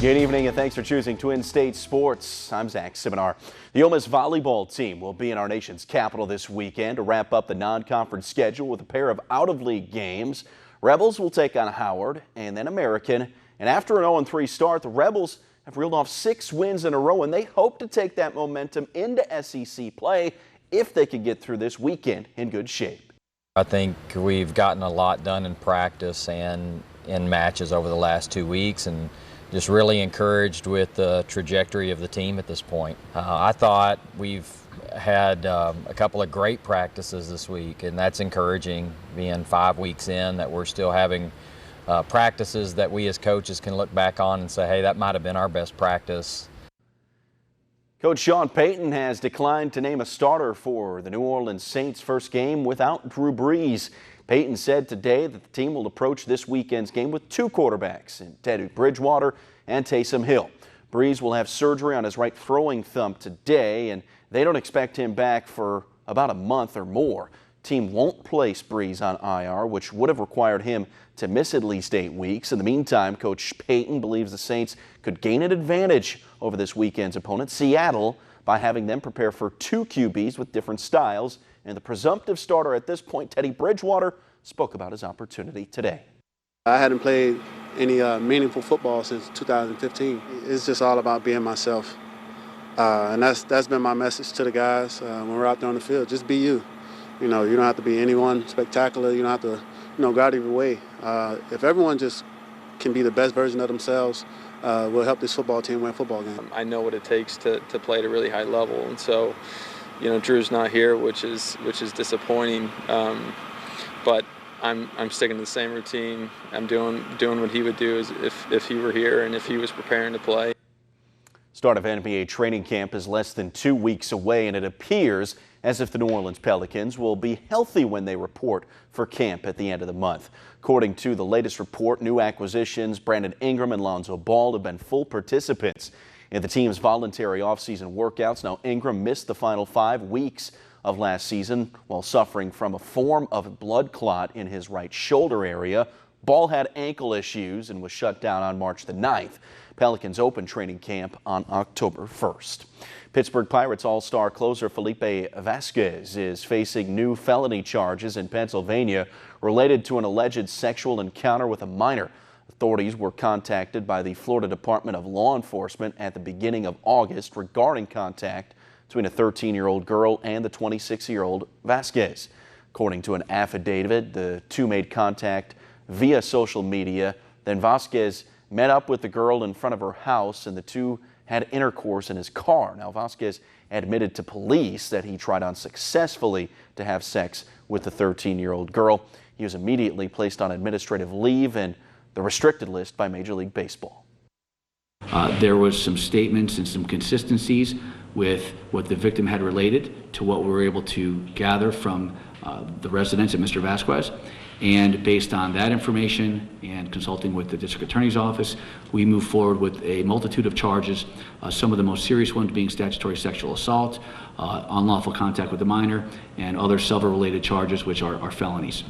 Good evening and thanks for choosing Twin State Sports. I'm Zach Siminar. The Ole Miss Volleyball team will be in our nation's capital this weekend to wrap up the non-conference schedule with a pair of out-of-league games. Rebels will take on Howard and then American. And after an 0-3 start, the Rebels have reeled off 6 wins in a row, and they hope to take that momentum into SEC play if they can get through this weekend in good shape. I think we've gotten a lot done in practice and in matches over the last 2 weeks, and just really encouraged with the trajectory of the team at this point. I thought we've had a couple of great practices this week, and that's encouraging, being 5 weeks in, that we're still having practices that we as coaches can look back on and say, hey, that might have been our best practice. Coach Sean Payton has declined to name a starter for the New Orleans Saints' first game without Drew Brees. Payton said today that the team will approach this weekend's game with 2 quarterbacks in Teddy Bridgewater and Taysom Hill. Brees will have surgery on his right throwing thumb today, and they don't expect him back for about a month or more. Team won't place Brees on IR, which would have required him to miss at least 8 weeks. In the meantime, Coach Payton believes the Saints could gain an advantage over this weekend's opponent, Seattle, by having them prepare for 2 QBs with different styles. And the presumptive starter at this point, Teddy Bridgewater, spoke about his opportunity today. I hadn't played any meaningful football since 2015. It's just all about being myself. And that's been my message to the guys when we're out there on the field. Just be you. You know, you don't have to be anyone spectacular. You don't have to, go out of your way. If everyone just can be the best version of themselves, we'll help this football team win football games. I know what it takes to play at a really high level, and so, Drew's not here, which is disappointing. But I'm sticking to the same routine. I'm doing what he would do as if he were here and if he was preparing to play. Start of NBA training camp is less than 2 weeks away, and it appears as if the New Orleans Pelicans will be healthy when they report for camp at the end of the month. According to the latest report, new acquisitions Brandon Ingram and Lonzo Ball have been full participants in the team's voluntary offseason workouts. Now, Ingram missed the final 5 weeks of last season while suffering from a form of blood clot in his right shoulder area. Ball had ankle issues and was shut down on March the 9th. Pelicans open training camp on October 1st. Pittsburgh Pirates all-star closer Felipe Vasquez is facing new felony charges in Pennsylvania related to an alleged sexual encounter with a minor. Authorities were contacted by the Florida Department of Law Enforcement at the beginning of August regarding contact between a 13-year-old girl and the 26-year-old Vasquez. According to an affidavit, the two made contact via social media. Then Vasquez met up with the girl in front of her house, and the two had intercourse in his car. Now, Vasquez admitted to police that he tried unsuccessfully to have sex with the 13-year-old girl. He was immediately placed on administrative leave and the restricted list by Major League Baseball. There was some statements and some consistencies with what the victim had related to what we were able to gather from the residence of Mr. Vasquez. And based on that information and consulting with the district attorney's office, we moved forward with a multitude of charges, some of the most serious ones being statutory sexual assault, unlawful contact with a minor, and other several related charges which are felonies.